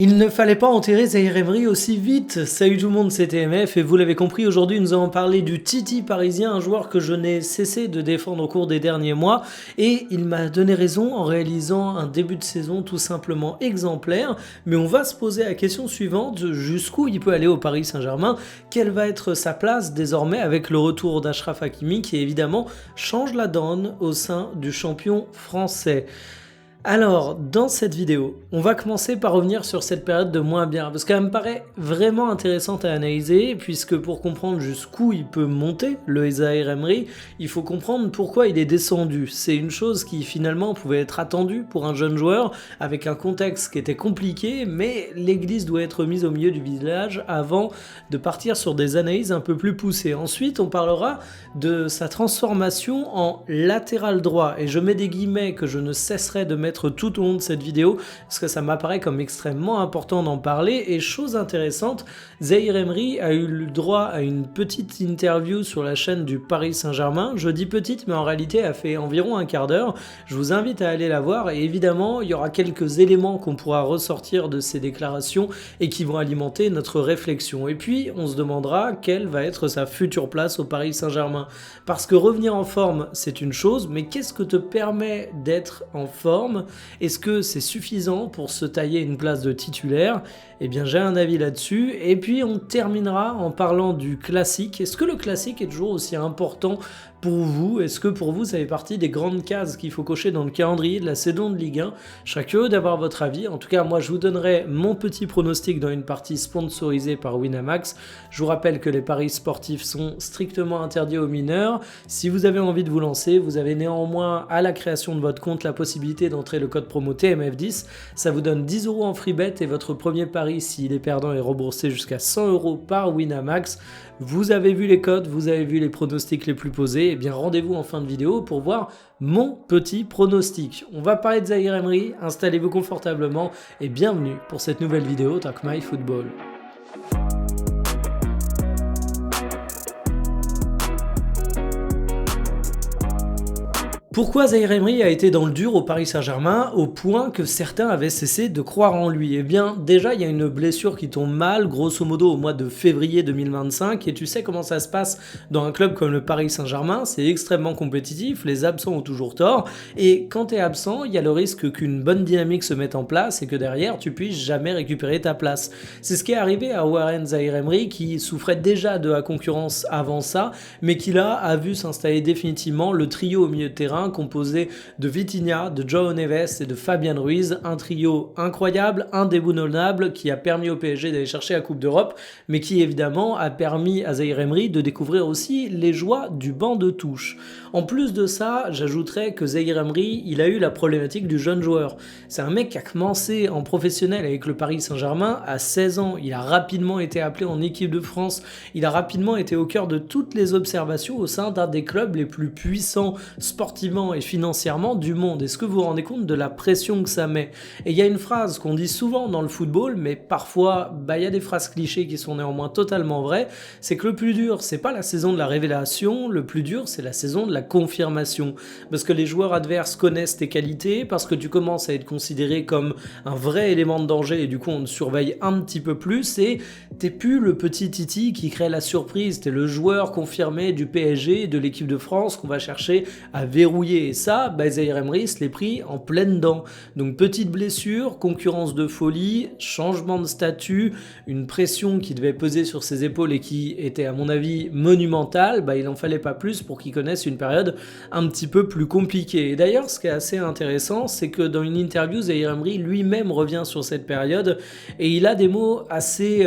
Il ne fallait pas enterrer Zaïre Emery aussi vite. Salut tout le monde, c'est TMF et vous l'avez compris, aujourd'hui nous allons parler du Titi parisien, un joueur que je n'ai cessé de défendre au cours des derniers mois et il m'a donné raison en réalisant un début de saison tout simplement exemplaire. Mais on va se poser la question suivante, jusqu'où il peut aller au Paris Saint-Germain? Quelle va être sa place désormais avec le retour d'Achraf Hakimi qui évidemment change la donne au sein du champion français? Alors, dans cette vidéo, on va commencer par revenir sur cette période de moins bien, parce qu'elle me paraît vraiment intéressante à analyser, puisque pour comprendre jusqu'où il peut monter, le Zaïre Emery, il faut comprendre pourquoi il est descendu. C'est une chose qui finalement pouvait être attendue pour un jeune joueur, avec un contexte qui était compliqué, mais l'église doit être mise au milieu du village avant de partir sur des analyses un peu plus poussées. Ensuite, on parlera de sa transformation en latéral droit, et je mets des guillemets que je ne cesserai de mettre tout au long de cette vidéo parce que ça m'apparaît comme extrêmement important d'en parler. Et chose intéressante, Zaïre Emery a eu le droit à une petite interview sur la chaîne du Paris Saint-Germain. Je dis petite, mais en réalité elle fait environ un quart d'heure. Je vous invite à aller la voir et évidemment il y aura quelques éléments qu'on pourra ressortir de ces déclarations et qui vont alimenter notre réflexion. Et puis on se demandera quelle va être sa future place au Paris Saint-Germain, parce que revenir en forme c'est une chose, mais qu'est-ce que te permet d'être en forme? Est-ce que c'est suffisant pour se tailler une place de titulaire? Eh bien j'ai un avis là-dessus. Et puis on terminera en parlant du classique. Est-ce que le classique est toujours aussi important pour vous? Est-ce que pour vous ça fait partie des grandes cases qu'il faut cocher dans le calendrier de la saison de Ligue 1? Je serais curieux d'avoir votre avis. En tout cas moi je vous donnerai mon petit pronostic dans une partie sponsorisée par Winamax. Je vous rappelle que les paris sportifs sont strictement interdits aux mineurs. Si vous avez envie de vous lancer, vous avez néanmoins à la création de votre compte la possibilité d'entrer le code promo TMF10. Ça vous donne 10 € en free bet et votre premier pari, s'il est perdant, est remboursé jusqu'à 100 € par Winamax. Vous avez vu les codes, vous avez vu les pronostics les plus posés, et bien rendez-vous en fin de vidéo pour voir mon petit pronostic. On va parler de Zaïre Emery, installez-vous confortablement et bienvenue pour cette nouvelle vidéo Talk My Football. Pourquoi Zaïre Emery a été dans le dur au Paris Saint-Germain au point que certains avaient cessé de croire en lui? Eh bien déjà il y a une blessure qui tombe mal, grosso modo au mois de février 2025, et tu sais comment ça se passe dans un club comme le Paris Saint-Germain, c'est extrêmement compétitif, les absents ont toujours tort, et quand tu es absent, il y a le risque qu'une bonne dynamique se mette en place et que derrière tu puisses jamais récupérer ta place. C'est ce qui est arrivé à Warren Zaïre Emery qui souffrait déjà de la concurrence avant ça, mais qui là a vu s'installer définitivement le trio au milieu de terrain composé de Vitinha, de João Neves et de Fabian Ruiz, un trio incroyable, indéboulonnable qui a permis au PSG d'aller chercher la Coupe d'Europe, mais qui évidemment a permis à Zaïre Emery de découvrir aussi les joies du banc de touche. En plus de ça, j'ajouterais que Zaïre Emery, il a eu la problématique du jeune joueur. C'est un mec qui a commencé en professionnel avec le Paris Saint-Germain à 16 ans, il a rapidement été appelé en équipe de France, il a rapidement été au cœur de toutes les observations au sein d'un des clubs les plus puissants sportivement et financièrement du monde. Est-ce que vous vous rendez compte de la pression que ça met? Et il y a une phrase qu'on dit souvent dans le football, mais parfois il y a des phrases clichés qui sont néanmoins totalement vraies, c'est que le plus dur c'est pas la saison de la révélation, le plus dur c'est la saison de la confirmation, parce que les joueurs adverses connaissent tes qualités, parce que tu commences à être considéré comme un vrai élément de danger et du coup on te surveille un petit peu plus et t'es plus le petit Titi qui crée la surprise, t'es le joueur confirmé du PSG et de l'équipe de France qu'on va chercher à verrouiller. Et ça, Zaïre Emery se l'est pris en pleine dent. Donc petite blessure, concurrence de folie, changement de statut, une pression qui devait peser sur ses épaules et qui était à mon avis monumentale, il n'en fallait pas plus pour qu'il connaisse une période un petit peu plus compliquée. Et d'ailleurs, ce qui est assez intéressant, c'est que dans une interview, Zaïre Emery lui-même revient sur cette période et il a des mots assez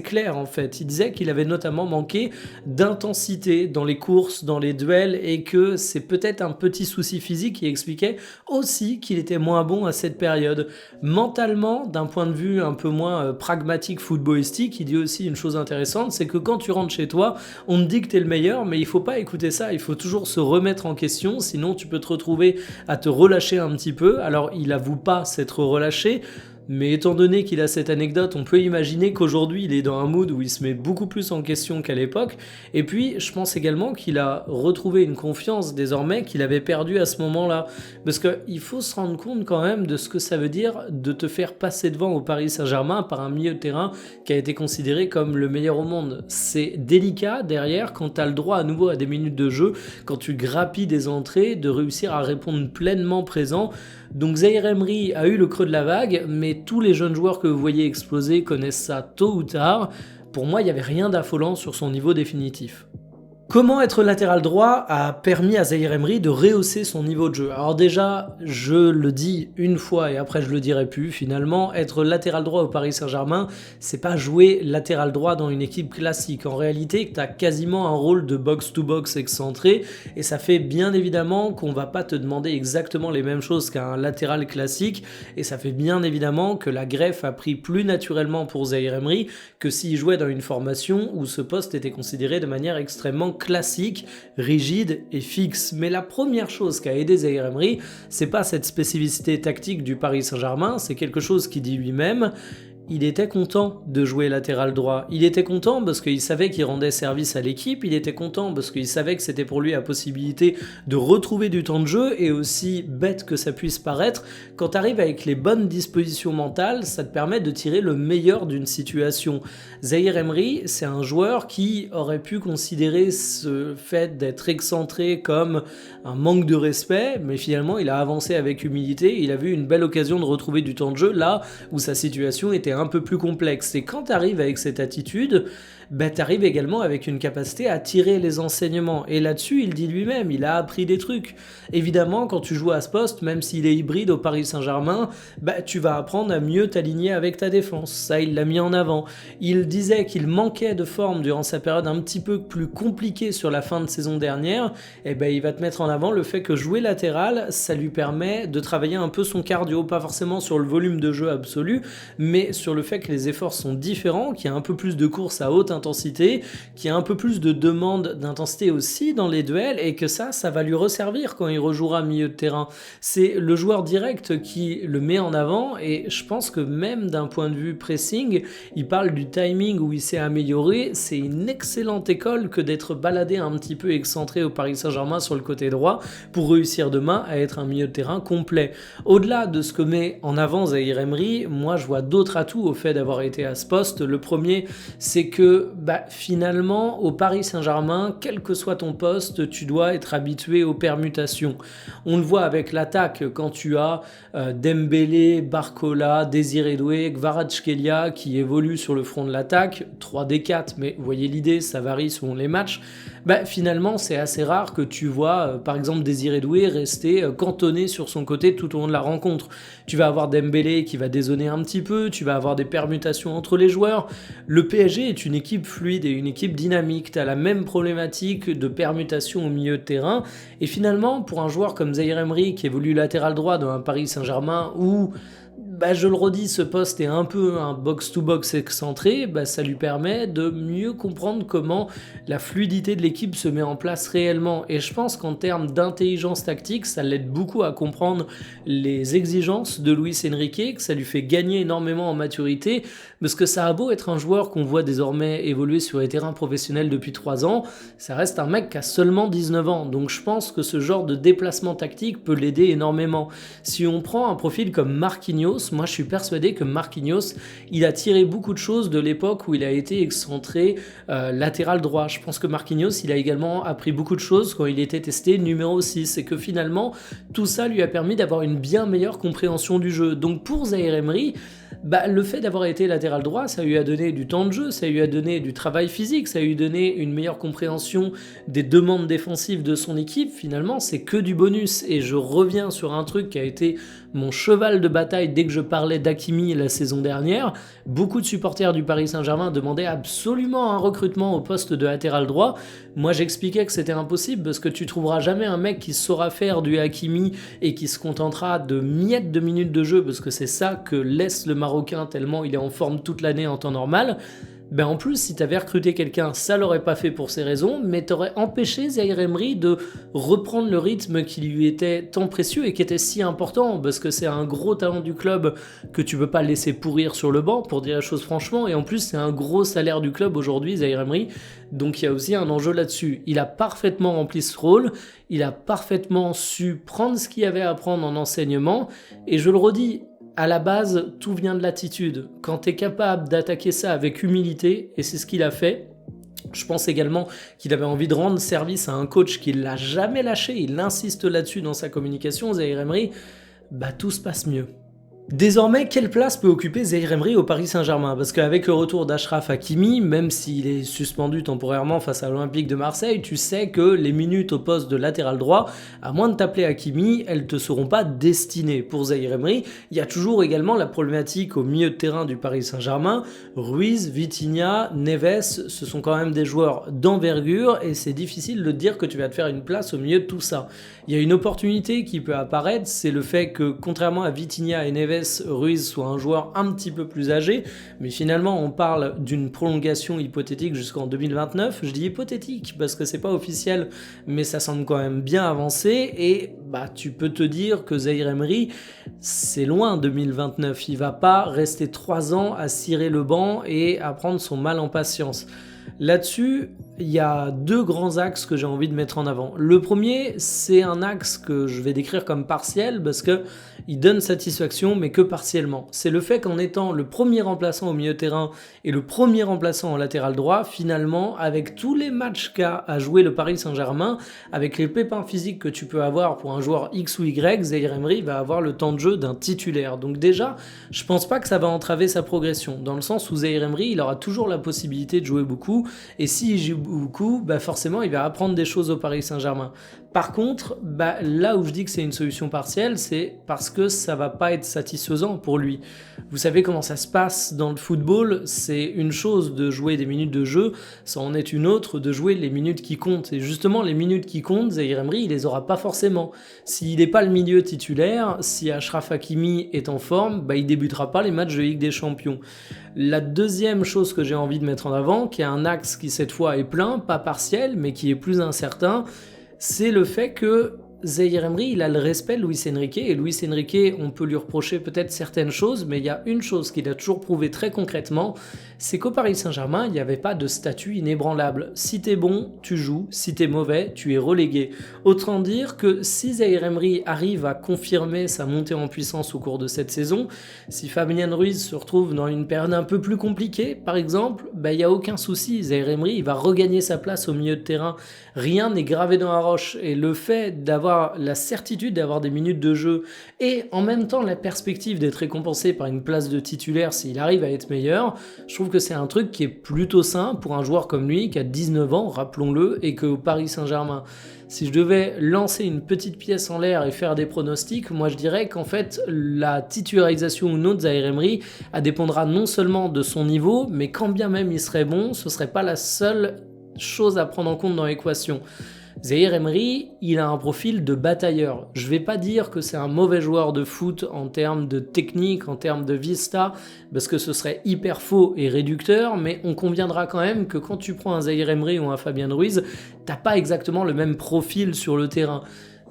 clairs en fait. Il disait qu'il avait notamment manqué d'intensité dans les courses, dans les duels et que c'est peut-être un petit souci physique qui expliquait aussi qu'il était moins bon à cette période. Mentalement, d'un point de vue un peu moins pragmatique footballistique, il dit aussi une chose intéressante, c'est que quand tu rentres chez toi, on te dit que t'es le meilleur, mais il faut pas écouter ça, il faut toujours se remettre en question, sinon tu peux te retrouver à te relâcher un petit peu. Alors il avoue pas s'être relâché, Mais étant donné qu'il a cette anecdote, on peut imaginer qu'aujourd'hui il est dans un mood où il se met beaucoup plus en question qu'à l'époque. Et puis je pense également qu'il a retrouvé une confiance désormais qu'il avait perdue à ce moment-là. Parce qu'il faut se rendre compte quand même de ce que ça veut dire de te faire passer devant au Paris Saint-Germain par un milieu de terrain qui a été considéré comme le meilleur au monde. C'est délicat derrière quand tu as le droit à nouveau à des minutes de jeu, quand tu grappilles des entrées, de réussir à répondre pleinement présent. Donc Zaïre Emery a eu le creux de la vague, mais tous les jeunes joueurs que vous voyez exploser connaissent ça tôt ou tard. Pour moi, il n'y avait rien d'affolant sur son niveau définitif. Comment être latéral droit a permis à Zaïre Emery de rehausser son niveau de jeu. Alors déjà, je le dis une fois et après je le dirai plus, finalement, être latéral droit au Paris Saint-Germain, c'est pas jouer latéral droit dans une équipe classique. En réalité, tu as quasiment un rôle de box-to-box excentré et ça fait bien évidemment qu'on va pas te demander exactement les mêmes choses qu'un latéral classique et ça fait bien évidemment que la greffe a pris plus naturellement pour Zaïre Emery que s'il jouait dans une formation où ce poste était considéré de manière extrêmement classique, rigide et fixe. Mais la première chose qui a aidé Zaïre Emery, c'est pas cette spécificité tactique du Paris Saint-Germain, c'est quelque chose qu'il dit lui-même. Il était content de jouer latéral droit. Il était content parce qu'il savait qu'il rendait service à l'équipe. Il était content parce qu'il savait que c'était pour lui la possibilité de retrouver du temps de jeu. Et aussi bête que ça puisse paraître, quand tu arrives avec les bonnes dispositions mentales, ça te permet de tirer le meilleur d'une situation. Zaïre Emery, c'est un joueur qui aurait pu considérer ce fait d'être excentré comme un manque de respect, mais finalement il a avancé avec humilité. Il a vu une belle occasion de retrouver du temps de jeu là où sa situation était un peu plus complexe. Et quand tu arrives avec cette attitude, tu arrives également avec une capacité à tirer les enseignements. Et là-dessus, il dit lui-même, il a appris des trucs. Évidemment, quand tu joues à ce poste, même s'il est hybride au Paris Saint-Germain, tu vas apprendre à mieux t'aligner avec ta défense. Ça, il l'a mis en avant. Il disait qu'il manquait de forme durant sa période un petit peu plus compliquée sur la fin de saison dernière. Et il va te mettre en avant le fait que jouer latéral, ça lui permet de travailler un peu son cardio, pas forcément sur le volume de jeu absolu, mais sur le fait que les efforts sont différents, qu'il y a un peu plus de course à haute intensité, qu'il y a un peu plus de demande d'intensité aussi dans les duels et que ça va lui resservir quand il rejouera milieu de terrain. C'est le joueur direct qui le met en avant et je pense que même d'un point de vue pressing, il parle du timing où il s'est amélioré. C'est une excellente école que d'être baladé un petit peu excentré au Paris Saint-Germain sur le côté droit pour réussir demain à être un milieu de terrain complet. Au-delà de ce que met en avant Zaïre Emery, moi je vois d'autres atouts au fait d'avoir été à ce poste. Le premier, c'est que finalement, au Paris Saint-Germain, quel que soit ton poste, tu dois être habitué aux permutations. On le voit avec l'attaque, quand tu as Dembélé, Barcola, Désiré Doué, Kvaratskhelia qui évoluent sur le front de l'attaque, 3-4, mais vous voyez l'idée, ça varie selon les matchs. Finalement, c'est assez rare que tu vois, par exemple, Désiré Doué rester cantonné sur son côté tout au long de la rencontre. Tu vas avoir Dembélé qui va dézonner un petit peu, tu vas avoir des permutations entre les joueurs. Le PSG est une équipe fluide et une équipe dynamique. Tu as la même problématique de permutation au milieu de terrain. Et finalement, pour un joueur comme Zaïre Emery qui évolue latéral droit dans un Paris Saint-Germain où je le redis, ce poste est un peu un box-to-box excentré, ça lui permet de mieux comprendre comment la fluidité de l'équipe se met en place réellement. Et je pense qu'en termes d'intelligence tactique, ça l'aide beaucoup à comprendre les exigences de Luis Enrique, que ça lui fait gagner énormément en maturité, parce que ça a beau être un joueur qu'on voit désormais évoluer sur les terrains professionnels depuis 3 ans, ça reste un mec qui a seulement 19 ans. Donc je pense que ce genre de déplacement tactique peut l'aider énormément. Si on prend un profil comme Marquinhos, moi je suis persuadé que Marquinhos, il a tiré beaucoup de choses de l'époque où il a été excentré latéral droit. Je pense que Marquinhos, il a également appris beaucoup de choses quand il était testé numéro 6 et que finalement, tout ça lui a permis d'avoir une bien meilleure compréhension du jeu. Donc pour Zaïre Emery, le fait d'avoir été latéral droit, ça lui a donné du temps de jeu, ça lui a donné du travail physique, ça lui a donné une meilleure compréhension des demandes défensives de son équipe. Finalement, c'est que du bonus. Et je reviens sur un truc qui a été mon cheval de bataille dès que je parlais d'Hakimi la saison dernière. Beaucoup de supporters du Paris Saint-Germain demandaient absolument un recrutement au poste de latéral droit. Moi, j'expliquais que c'était impossible parce que tu trouveras jamais un mec qui saura faire du Hakimi et qui se contentera de miettes de minutes de jeu parce que c'est ça que laisse le Marocain tellement il est en forme toute l'année en temps normal. Ben en plus, si tu avais recruté quelqu'un, ça l'aurait pas fait pour ces raisons, mais t'aurais empêché Zaïre Emery de reprendre le rythme qui lui était tant précieux et qui était si important, parce que c'est un gros talent du club que tu peux pas laisser pourrir sur le banc, pour dire la chose franchement, et en plus c'est un gros salaire du club aujourd'hui, Zaïre Emery, donc il y a aussi un enjeu là-dessus. Il a parfaitement rempli ce rôle, il a parfaitement su prendre ce qu'il y avait à prendre en enseignement, et je le redis, à la base, tout vient de l'attitude. Quand tu es capable d'attaquer ça avec humilité, et c'est ce qu'il a fait, je pense également qu'il avait envie de rendre service à un coach qui ne l'a jamais lâché, il insiste là-dessus dans sa communication, Zaïre Emery, bah tout se passe mieux. Désormais, quelle place peut occuper Zaïre Emery au Paris Saint-Germain? Parce qu'avec le retour d'Achraf Hakimi, même s'il est suspendu temporairement face à l'Olympique de Marseille, tu sais que les minutes au poste de latéral droit, à moins de t'appeler Hakimi, elles te seront pas destinées. Pour Zaïre Emery, il y a toujours également la problématique au milieu de terrain du Paris Saint-Germain. Ruiz, Vitinha, Neves, ce sont quand même des joueurs d'envergure et c'est difficile de dire que tu vas te faire une place au milieu de tout ça. Il y a une opportunité qui peut apparaître, c'est le fait que contrairement à Vitinha et Neves, Ruiz soit un joueur un petit peu plus âgé, mais finalement on parle d'une prolongation hypothétique jusqu'en 2029. Je dis hypothétique parce que c'est pas officiel, mais ça semble quand même bien avancé et bah tu peux te dire que Zaïre Emery c'est loin 2029, il va pas rester 3 ans à cirer le banc et à prendre son mal en patience. Là-dessus, il y a 2 grands axes que j'ai envie de mettre en avant. Le premier, c'est un axe que je vais décrire comme partiel parce que il donne satisfaction, mais que partiellement. C'est le fait qu'en étant le premier remplaçant au milieu de terrain et le premier remplaçant en latéral droit, finalement, avec tous les matchs qu'a à jouer le Paris Saint-Germain, avec les pépins physiques que tu peux avoir pour un joueur X ou Y, Zaïre Emery va avoir le temps de jeu d'un titulaire. Donc déjà, je pense pas que ça va entraver sa progression, dans le sens où Zaïre Emery, il aura toujours la possibilité de jouer beaucoup, et s'il joue beaucoup, bah forcément, il va apprendre des choses au Paris Saint-Germain. Par contre, bah, là où je dis que c'est une solution partielle, c'est parce que ça va pas être satisfaisant pour lui. Vous savez comment ça se passe dans le football, c'est une chose de jouer des minutes de jeu, ça en est une autre de jouer les minutes qui comptent. Et justement, les minutes qui comptent, Zaïre Emery, il les aura pas forcément. S'il n'est pas le milieu titulaire, si Achraf Hakimi est en forme, bah, il débutera pas les matchs de Ligue des Champions. La deuxième chose que j'ai envie de mettre en avant, qui est un axe qui cette fois est plein, pas partiel, mais qui est plus incertain, c'est le fait que Zaïre Emery, il a le respect de Luis Enrique, et Luis Enrique, on peut lui reprocher peut-être certaines choses, mais il y a une chose qu'il a toujours prouvé très concrètement, c'est qu'au Paris Saint-Germain, il n'y avait pas de statut inébranlable. Si t'es bon, tu joues, si t'es mauvais, tu es relégué. Autant dire que si Zaïre Emery arrive à confirmer sa montée en puissance au cours de cette saison, si Fabien Ruiz se retrouve dans une période un peu plus compliquée, par exemple, bah, il n'y a aucun souci, Zaïre Emery, il va regagner sa place au milieu de terrain. Rien n'est gravé dans la roche, et le fait d'avoir la certitude d'avoir des minutes de jeu et en même temps la perspective d'être récompensé par une place de titulaire s'il arrive à être meilleur, je trouve que c'est un truc qui est plutôt sain pour un joueur comme lui qui a 19 ans, rappelons-le, et qu'au Paris Saint-Germain, si je devais lancer une petite pièce en l'air et faire des pronostics, moi je dirais qu'en fait la titularisation ou non de Zaïre Emery dépendra non seulement de son niveau, mais quand bien même il serait bon, ce serait pas la seule chose à prendre en compte dans l'équation. Zaïre Emery, il a un profil de batailleur. Je vais pas dire que c'est un mauvais joueur de foot en termes de technique, en termes de vista, parce que ce serait hyper faux et réducteur, mais on conviendra quand même que quand tu prends un Zaïre Emery ou un Fabien Ruiz, t'as pas exactement le même profil sur le terrain.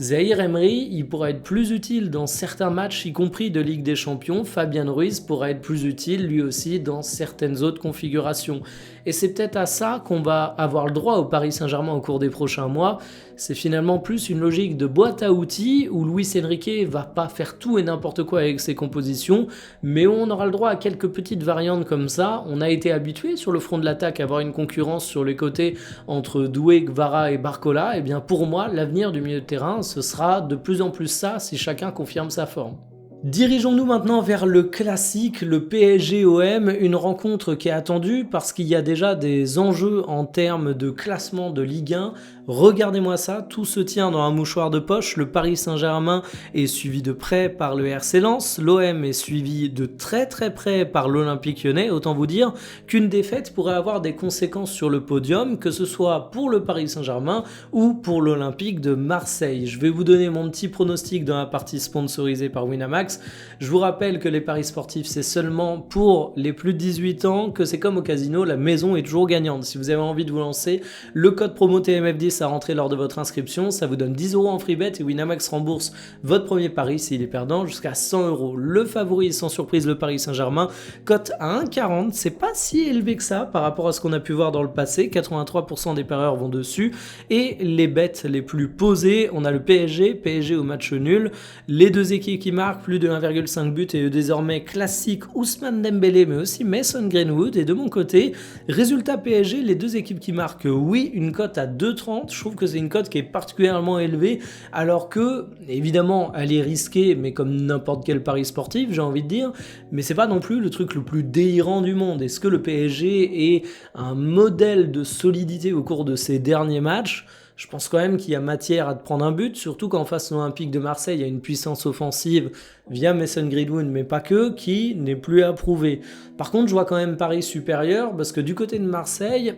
Zaïre Emery, il pourra être plus utile dans certains matchs, y compris de Ligue des Champions. Fabien Ruiz pourra être plus utile, lui aussi, dans certaines autres configurations. Et c'est peut-être à ça qu'on va avoir le droit au Paris Saint-Germain au cours des prochains mois. C'est finalement plus une logique de boîte à outils où Luis Enrique va pas faire tout et n'importe quoi avec ses compositions, mais on aura le droit à quelques petites variantes comme ça. On a été habitué sur le front de l'attaque à avoir une concurrence sur les côtés entre Doué, Gvara et Barcola. Et bien pour moi, l'avenir du milieu de terrain, ce sera de plus en plus ça si chacun confirme sa forme. Dirigeons-nous maintenant vers le classique, le PSG-OM, une rencontre qui est attendue parce qu'il y a déjà des enjeux en termes de classement de Ligue 1 Regardez-moi ça, tout se tient dans un mouchoir de poche. Le Paris Saint-Germain est suivi de près par le RC Lens, l'OM est suivi de très très près par l'Olympique Lyonnais. Autant vous dire qu'une défaite pourrait avoir des conséquences sur le podium, que ce soit pour le Paris Saint-Germain ou pour l'Olympique de Marseille. Je vais vous donner mon petit pronostic dans la partie sponsorisée par Winamax. Je vous rappelle que les paris sportifs, c'est seulement pour les plus de 18 ans, que c'est comme au casino, la maison est toujours gagnante. Si vous avez envie de vous lancer, le code promo TMF10 à rentrer lors de votre inscription, ça vous donne 10 € en free bet et Winamax rembourse votre premier pari s'il est perdant jusqu'à 100 €. Le favori, sans surprise, le Paris Saint-Germain, cote à 1,40. C'est pas si élevé que ça par rapport à ce qu'on a pu voir dans le passé. 83% des parieurs vont dessus. Et les bêtes les plus posées, on a le PSG au match nul. Les deux équipes qui marquent plus de 1,5 buts et désormais classique Ousmane Dembélé, mais aussi Mason Greenwood. Et de mon côté, résultat PSG, les deux équipes qui marquent, oui, une cote à 2,30. Je trouve que c'est une cote qui est particulièrement élevée, alors que, évidemment, elle est risquée, mais comme n'importe quel pari sportif, j'ai envie de dire, mais c'est pas non plus le truc le plus délirant du monde. Est-ce que le PSG est un modèle de solidité au cours de ces derniers matchs ? Je pense quand même qu'il y a matière à te prendre un but, surtout qu'en face de l'Olympique de Marseille, il y a une puissance offensive via Mason Greenwood, mais pas que, qui n'est plus à prouver. Par contre, je vois quand même Paris supérieur, parce que du côté de Marseille,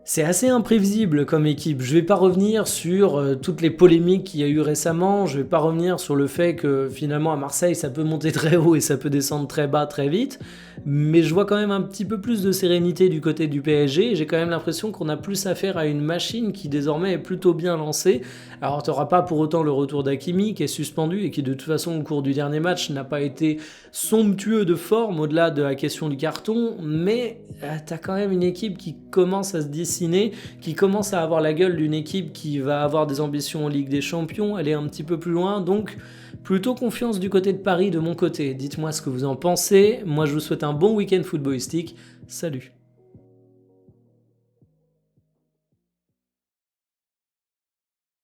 c'est assez imprévisible comme équipe. Je vais pas revenir sur toutes les polémiques qu'il y a eu récemment, je vais pas revenir sur le fait que finalement à Marseille ça peut monter très haut et ça peut descendre très bas très vite, mais je vois quand même un petit peu plus de sérénité du côté du PSG et j'ai quand même l'impression qu'on a plus affaire à une machine qui désormais est plutôt bien lancée. Alors tu n'auras pas pour autant le retour d'Hakimi qui est suspendu et qui de toute façon au cours du dernier match n'a pas été somptueux de forme au-delà de la question du carton, mais tu as quand même une équipe qui commence à se dessiner, qui commence à avoir la gueule d'une équipe qui va avoir des ambitions en Ligue des Champions, elle est un petit peu plus loin, donc plutôt confiance du côté de Paris de mon côté. Dites-moi ce que vous en pensez, moi je vous souhaite un bon week-end footballistique, salut.